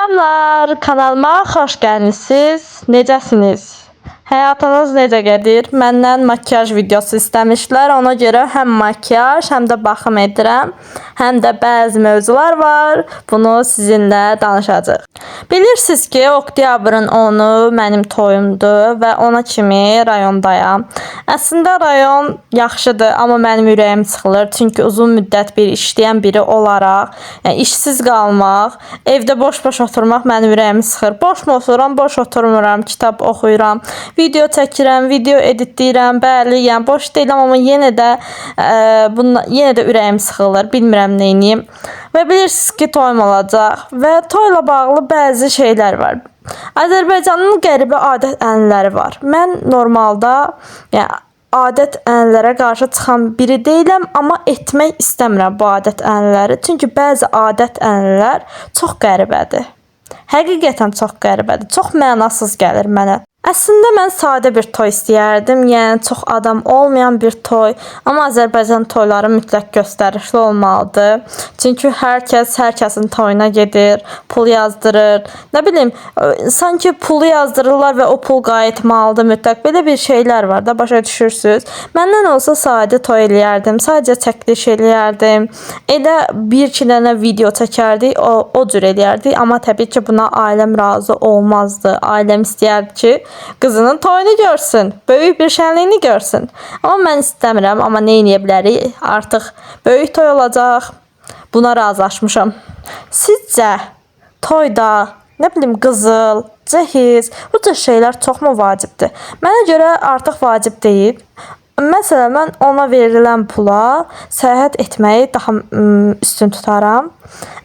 Salamlar, kanalıma xoş gəlmisiniz. Necəsiniz? Həyatınız necə gedir? Məndən makyaj videosu istəmişlər. Ona görə həm makyaj, həm də baxım edirəm. Həm də bəzi mövzular var. Bunu sizinlə danışacağıq. Bilirsiniz ki, oktyabrın 10-u mənim toyumdur və ona kimi rayondayam. Əslində rayon yaxşıdır, amma mənim ürəyim sıxılır. Çünki uzun müddət bir işləyən biri olaraq, işsiz qalmaq, evdə boş-boş oturmaq mənim ürəyimi sıxır. Boş mu otururam, boş oturmuram, kitab oxuyuram, video çəkirəm, video editləyirəm. Bəli, yəni boş deyiləm, amma yenə də ürəyim sıxılır. Bilmirəm nə edeyim. Və bilirsiniz ki, toyum olacaq və toyla bağlı bəzi şeylər var. Azərbaycanın qəribə adət-ənənələri var. Mən normalda, yəni adət-ənənələrə qarşı çıxan biri deyiləm, amma etmək istəmirəm bu adət-ənənələri. Çünki bəzi adət-ənənələr çox qəribədir. Həqiqətən çox qəribədir. Çox mənasız gəlir mənə. Əslində mən sadə bir toy istəyərdim, yəni çox adam olmayan bir toy. Amma Azərbaycan toyları mütləq göstərişli olmalıdır. Çünki hər kəsin toyuna gedir, pul yazdırır. Nə bilim, sanki pulu yazdırırlar və o pul qayıtmalıdır mütləq. Belə bir şeylər var da, başa düşürsüz. Məndən olsa sadə toy eləyərdim, sadəcə çəkiliş eləyərdim. Elə bir-iki dənə video çəkərdik, o cür eləyərdik. Amma təbii ki, buna ailəm razı olmazdı. Ailəm istəyərdi ki, qızının toyunu görsün, böyük bir şənliyini görsün. Amma mən istəmirəm, amma nə edə bilərik? Artıq böyük toy olacaq. Buna razılaşmışam. Sizcə toyda, nə bilim, qızıl, cehiz, bu tür şeylər çoxmu vacibdir? Mənə görə artıq vacib deyil. Məsələn, mən ona verilən pula səyahət etməyi daha üstün tutaram.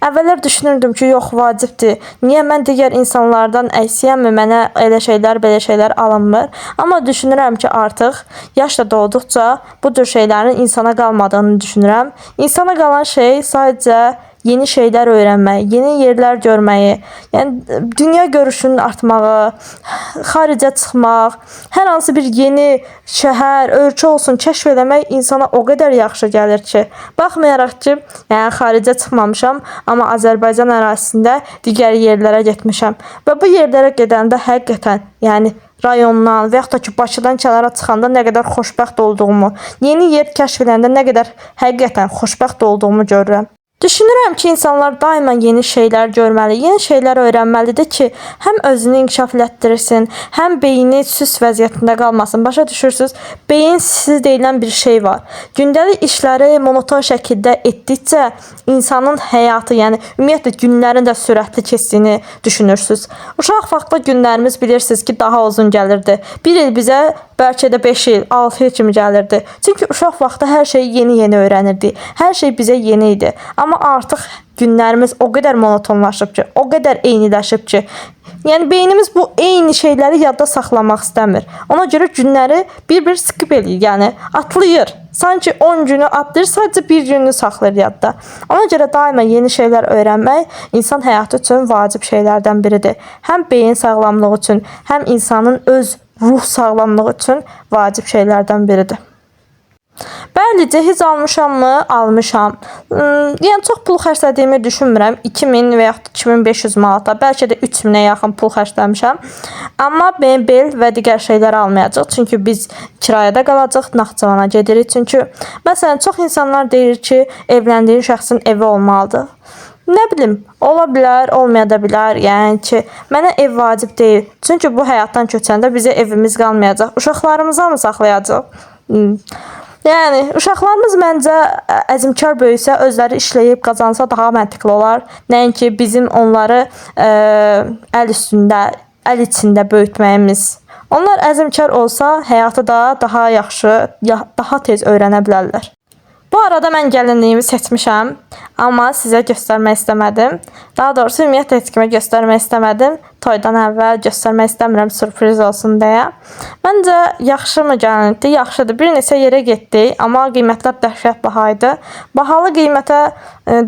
Əvvəllər düşünürdüm ki, yox, vacibdir. Niyə mən digər insanlardan əksiyəmmi, mənə elə şeylər, belə şeylər alınmır? Amma düşünürəm ki, artıq yaş da doğduqca bu tür şeylərin insana qalmadığını düşünürəm. İnsana qalan şey sadəcə yeni şeylər öyrənmək, yeni yerlər görməyi, yəni dünya görüşünün artmağı, xaricə çıxmaq, hər hansı bir yeni şəhər, ölkə olsun kəşf eləmək insana o qədər yaxşı gəlir ki, baxmayaraq ki, yəni xaricə çıxmamışam, amma Azərbaycan ərazisində digər yerlərə getmişəm və bu yerlərə gedəndə həqiqətən, yəni rayondan və yaxud da ki, Bakıdan kənara çıxanda nə qədər xoşbəxt olduğumu, yeni yer kəşf edəndə nə qədər həqiqətən xoşbəxt olduğumu görürəm. Düşünürəm ki, insanlar daima yeni şeylər görməli, yeni şeylər öyrənməlidir ki, həm özünü inkişaf etdirsin, həm beyni süs vəziyyətində qalmasın. Başa düşürsünüz? Beyin siz deyilən bir şey var. Gündəlik işləri monoton şəkildə etdikcə insanın həyatı, yəni ümumiyyətlə günlərin də sürətli keçdiyini düşünürsünüz. Uşaq vaxtda günlərimiz bilirsiniz ki, daha uzun gəlirdi. Bir il bizə bəlkə də 5 il, 6 il kimi gəlirdi. Çünki uşaq vaxtı hər şeyi yeni-yeni öyrənirdik. Hər şey bizə yeni idi. Amma artıq günlərimiz o qədər monotonlaşıb ki, o qədər eyniləşib ki, yəni beynimiz bu eyni şeyləri yadda saxlamaq istəmir. Ona görə günləri bir-bir skip eləyir, yəni atlayır. Sanki 10 günü atlayır, sadəcə bir gününü saxlayır yadda. Ona görə daima yeni şeylər öyrənmək insan həyatı üçün vacib şeylərdən biridir. Həm beyin sağlamlığı üçün, həm insanın öz ruh sağlamlığı üçün vacib şeylərdən biridir. Bəli, cehiz almışammı? Almışam. Yəni çox pul xərclədiyimi düşünmürəm. 2000 və yaxud 2500 manata, bəlkə də 3000-ə yaxın pul xərcləmişəm. Amma mebel və digər şeylər almayacaq. Çünki biz kirayədə qalacaq, Naxçıvana gedirik. Çünki məsələn çox insanlar deyir ki, evləndiyi şəxsin evi olmalıdır. Nə bilim, ola bilər, olmaya da bilər. Yəni ki, mənə ev vacib deyil. Çünki bu həyatdan köçəndə bizə evimiz qalmayacaq. Uşaqlarımıza mı saxlayacaq? Yəni, uşaqlarımız məncə əzmkar böyüsə, özləri işləyib qazansa daha məntiqli olar. Nəinki bizim onları əl üstündə, əl içində böyütməyimiz. Onlar əzmkar olsa, həyatı da daha yaxşı, daha tez öyrənə bilərlər. Bu arada mən gəlinliyimi seçmişəm, amma sizə göstərmək istəmədim. Daha doğrusu ümumiyyətlə heç kimə göstərmək istəmədim. Toydan əvvəl göstərmək istəmirəm, sürpriz olsun deyə. Məncə yaxşı mı gəlinlikdir? Yaxşıdır. Bir neçə yerə getdik, amma qiymətlər dəhşət baha idi. Bahalı qiymətə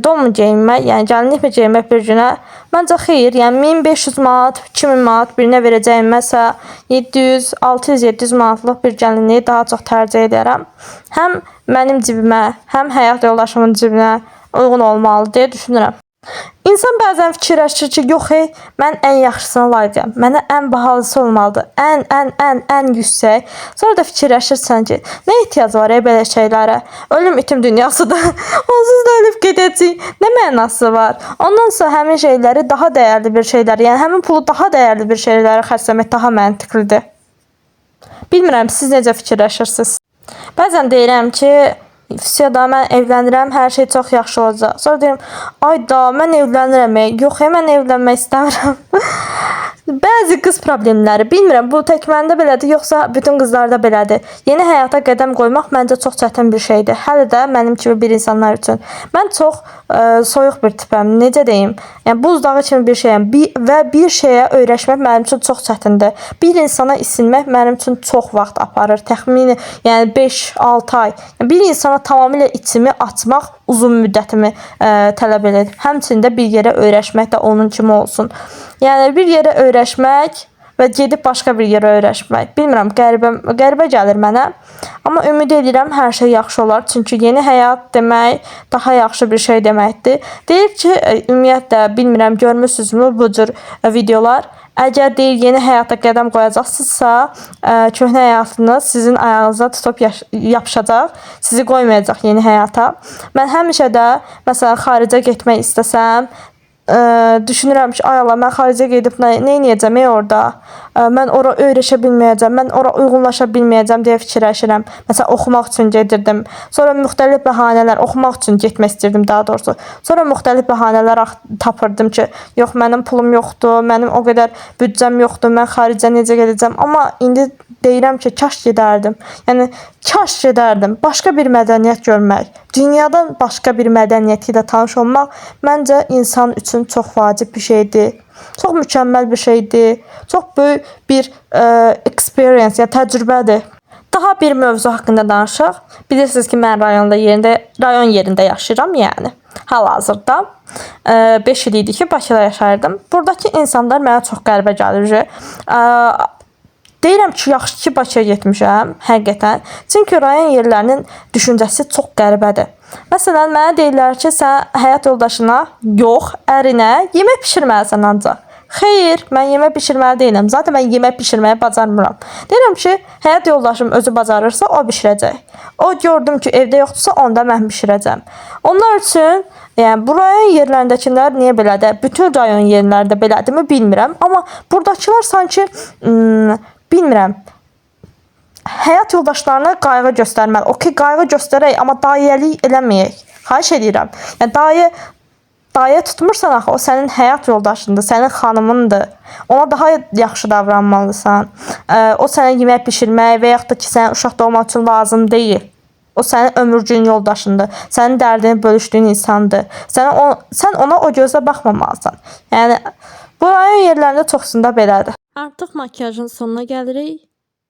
don mu geyinmək, yəni gəlinlik mi geyinmək bir günə? Məncə xeyir, yəni 1500 manat, 2000 manat birinə verəcəyimməsə 700, 600, 700 manatlıq bir gəlinliyi daha çox tərcih edərəm. Həm mənim cibimə, həm həyat yoldaşımın cibinə uyğun olmalı deyə düşünürəm. İnsan bəzən fikirləşir ki, yox mən ən yaxşısına layiqəm. Mənə ən bahalısı olmalıdır. Ən yüksək. Sonra da fikirləşirsən ki, nə ehtiyac var belə şeylərə? Ölüm itim dünyasıdır. Onsuz da ölüb gedəcəyik. Nə mənası var? Ondan sonra həmin şeyləri daha dəyərli bir şeylər, yəni həmin pulu daha dəyərli bir şeylərə xərcləmək daha məntiqlidir. Bilmirəm, siz necə fikirləşirsiniz? Bəzən deyirəm ki, da mən evlənirəm, hər şey çox yaxşı olacaq. Sonra deyirəm, ay da, mən evlənirəm. Yox, mən evlənmək istəmirəm. Bəzi qız problemləri, bilmirəm, bu tək məndə belədir, yoxsa bütün qızlarda belədir. Yeni həyata qədəm qoymaq məncə çox çətin bir şeydir. Hələ də mənim kimi bir insanlar üçün. Mən çox soyuq bir tipəm, necə deyim? Yəni buzdağı kimi bir şeyəm və bir şeyə öyrəşmək mənim üçün çox çətindir. Bir insana isinmək mənim üçün çox vaxt aparır. Təxmini, yəni 5-6 ay. Bir insana tamamilə içimi açmaq uzun müddətimi tələb edir. Həmçində bir yerə öyrəşmək də onun kimi olsun. Yəni bir yerə öyrəşmək və gedib başqa bir yerə öyrəşmək. Bilmirəm, qəribə gəlir mənə. Amma ümid edirəm hər şey yaxşı olar. Çünki yeni həyat demək daha yaxşı bir şey deməkdir. Deyir ki, ümumiyyətlə bilmirəm, görmüsünüzmü bu cür videolar? Əgər deyir yeni həyata qədəm qoyacaqsınızsa, köhnə həyatınız sizin ayağınıza tutub yapışacaq, sizi qoymayacaq yeni həyata. Mən həmişə də məsələn xaricə getmək istəsəm, düşünürəm ki, ay Allah, mən xaricə gedib nə edəcəm orada? Mən ora öyrəşə bilməyəcəm, mən ora uyğunlaşa bilməyəcəm deyə fikirləşirəm. Məsələn, oxumaq üçün gedirdim. Sonra müxtəlif bəhanələr, oxumaq üçün getmək istirdim daha doğrusu. Sonra müxtəlif bəhanələr tapırdım ki, yox, mənim pulum yoxdur, mənim o qədər büdcəm yoxdur, mən xaricə necə gedəcəm? Amma indi deyirəm ki, kaş gedərdim. Yəni kaş gedərdim. Başqa bir mədəniyyət görmək, dünyadan başqa bir mədəniyyəti ilə tanış olmaq məncə insan üçün çox vacib bir şeydir. Çox mükəmməl bir şeydir. Çox böyük bir experience, yəni təcrübədir. Daha bir mövzu haqqında danışaq. Bilirsiniz ki, mən rayon yerində yaşayıram, yəni hal-hazırda. 5 il idi ki, Bakıda yaşayırdım. Buradakı insanlar mənə çox qəribə gəlir. Deyirəm ki, yaxşı ki, Bakıya getmişəm, həqiqətən. Çünki rayon yerlərinin düşüncəsi çox qəribədir. Məsələn, mənə deyirlər ki, sən həyat yoldaşına, yox, ərinə yemək pişirməlisən ancaq. Xeyr, mən yemək pişirməli deyiləm. Zaten mən yemək pişirməyi bacarmıram. Deyirəm ki, həyat yoldaşım özü bacarırsa, o pişirəcək. O gördüm ki, evdə yoxdursa, onda mən pişirəcəm. Onlar üçün, yəni bu rayon yerlərindəkilər niyə belədir? Bütün rayon yerlərində belədirmi bilmirəm. Amma buradakılar sanki bilmirəm. Həyat yoldaşlarına qayğı göstərməli. Okey, qayğı göstərək, amma dayəlik eləməyək. Xahiş edirəm. Yəni dayə tutmursan axı, o sənin həyat yoldaşındır, sənin xanımındır. Ona daha yaxşı davranmalısan. O sənə yemək pişirmək və yaxud da ki, sənin uşaq doğmaq üçün lazım deyil. O sənin ömürcün yoldaşındır. Sənin dərdini bölüşdüyün insandır. Sən ona o gözlə baxmamalısan. Yəni bu rayon yerlərində çoxsunda belədir. Artıq makyajın sonuna gəlirik.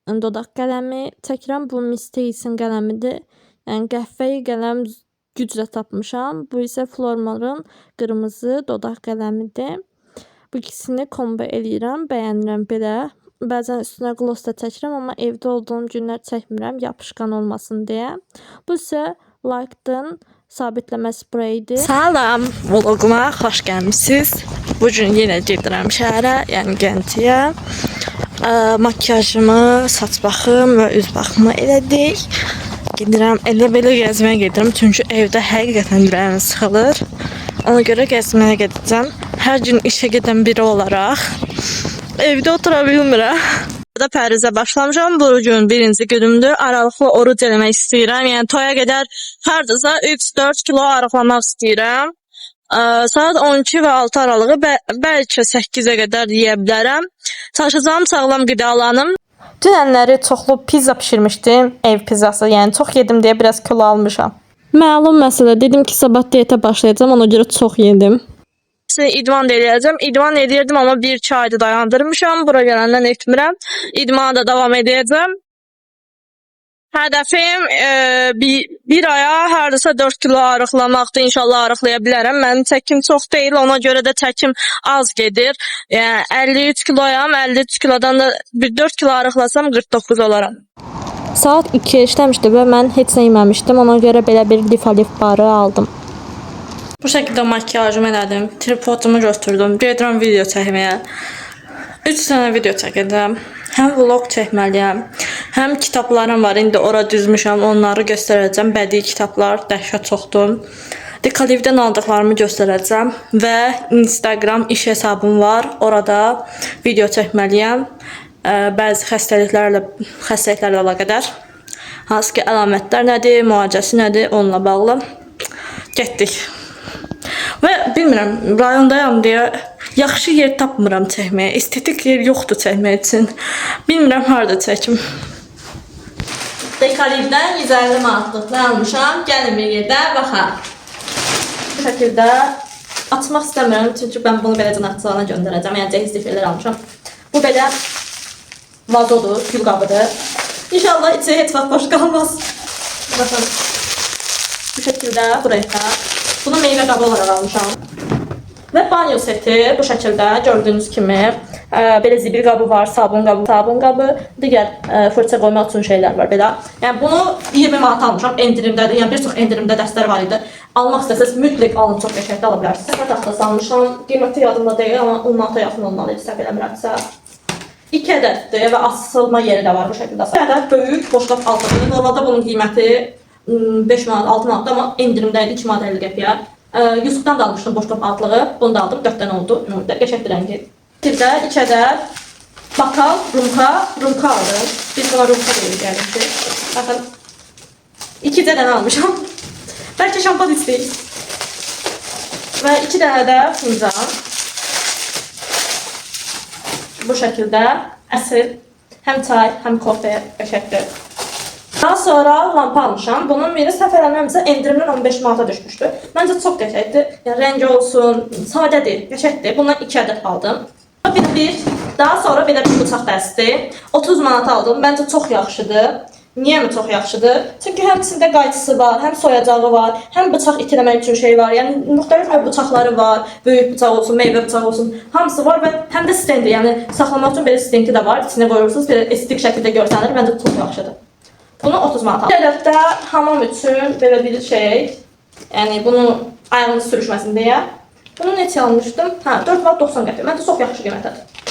Dodaq qələmi çəkirəm. Bu Miss Teysin qələmidir. Yəni qəhvəyi qələm güclə tapmışam. Bu isə Flormar'ın qırmızı dodaq qələmidir. Bu ikisini kombo eləyirəm. Bəyənirəm belə. Bəzən üstünə gloss da çəkirəm, amma evdə olduğum günlər çəkmirəm, yapışqan olmasın deyə. Bu isə Like-ın sabitləmə spreyidir. Salam, vloguma xoş gəlmisiniz. Bu gün yenə gedirəm şəhərə, yəni Gəncəyə. Makyajımı, saç baxım və üz baxımı elədik. Gedirəm, elə belə gəzməyə gedirəm, çünki evdə həqiqətən ürəyim sıxılır. Ona görə gəzməyə gedəcəm. Hər gün işə gedən biri olaraq evdə otura bilmirəm. Burada pərizə başlamışam. Bu gün birinci günümdür. Aralıqlı oruc eləmək istəyirəm. Yəni toya qədər hardasa 3-4 kilo arıqlamaq istəyirəm. Saat 12 və 6 aralığı bəlkə 8-ə qədər yeyə bilərəm. Çalışacağım sağlam qidalanım. Dünənləri çoxlu pizza pişirmişdim, ev pizzası. Yəni çox yedim deyə biraz kilo almışam. Məlum məsələ, dedim ki, sabah diyetə başlayacağam, ona görə çox yedim. İdman da eləyəcəm. İdman edirdim, amma 1-2 ayda dayandırmışam. Bura gələndən etmirəm. İdmana da davam edəcəm. Hədəfim bir aya hardasa 4 kilo arıqlamaqdır. İnşallah arıqlaya bilərəm. Mənim çəkim çox deyil, ona görə də çəkim az gedir. Yəni 53 kiloyam, 53 kilodan da 4 kilo arıqlasam 49 olaram. Saat 2 işləmişdi və mən heç nə yeməmişdim. Ona görə belə bir lif barı aldım. Bu şəkildə makyajımı elədim. Tripodumu götürdüm. Gedirəm video çəkməyə. 3 dənə video çəkəcəm. Həm vlog çəkməliyəm, həm kitablarım var. İndi ora düzmüşəm, onları göstərəcəm. Bədii kitablar dəhşət çoxdur. Dekalivdən aldıqlarımı göstərəcəm və Instagram iş hesabım var. Orada video çəkməliyəm. Bəzi xəstəliklərlə əlaqədar. Hansı ki, əlamətlər nədir, müalicəsi nədir, onunla bağlı. Getdik. Və bilmirəm, rayondayam deyə yaxşı yer tapmıram çəkməyə. Estetik yer yoxdur çəkmək üçün. Bilmirəm harda çəkim. Dekalivdən 150 manatlıq nə almışam? Gəlin bir yerdə baxaq. Bu şəkildə açmaq istəmirəm, çünki mən bunu beləcə açılana göndərəcəm. Yəni cehiz zifirlər almışam. Bu belə vazodur, gül qabıdır. İnşallah içi heç vaxt boş qalmaz. Baxın. Bu şəkildə buraya. Bunu meyvə qabı olaraq almışam. Və banyo seti bu şəkildə gördüyünüz kimi belə zibil qabı var, sabun qabı, digər fırça qoymaq üçün şeylər var belə. Yəni bunu 20 manat almışam, endirimdədir. Yəni bir çox endirimdə dəstlər var idi. Almaq istəsəz mütləq alın, çox qəşəngli ala bilərsiniz. Səfər taxtası almışam. Qiyməti yadımda deyil, amma 10 manata yaxın olmalı idi, səhv eləmirəmsə. 2 ədəddir və asılma yeri də var bu şəkildə. Bir ədəd böyük boşqab altıdır. Normalda bunun qiyməti 5 manat, 6 manat, amma endirimdə idi 2 manat 50 qəpiyə. Yusufdan da almışdım boşqab altlığı. Bunu da aldım, 4 dənə oldu. Qəşəngli rəngi. Birdə 2 ədəd bakal, rumka aldım. Biz buna rumka deyirik yəni ki. Baxın, 2 dənə almışam. Bəlkə şampan istəyik. Və 2 dənə də fincan. Bu şəkildə əsl, həm çay, həm kofe qəşəngdir. Daha sonra lampa almışam. Bunun biri səhv eləmirəmsə endirimdən 15 manata düşmüşdü. Məncə çox qəşəngdir. Yəni rəngi olsun, sadədir, qəşəngdir. Bundan 2 ədəd aldım. Daha sonra belə bir bıçaq dəsti. 30 manata aldım. Məncə çox yaxşıdır. Niyə mi çox yaxşıdır? Çünki həm içində qayçısı var, həm soyacağı var, həm bıçaq itiləmək üçün şey var. Yəni müxtəlif bıçaqları var. Böyük bıçaq olsun, meyvə bıçağı olsun, hamısı var və həm də stendi, yəni saxlamaq üçün belə stendi də var. İçinə qoyursunuz, belə estetik şəkildə görsənir. Məncə çox yaxşıdır. Bunu 30 manat aldım. Ədəddə hamam üçün belə bir şey, yəni bunu ayağınız sürüşməsin deyə. Bunu neçə almışdım? 4 manat 90 qəpik. Məncə çox yaxşı qiymətədir.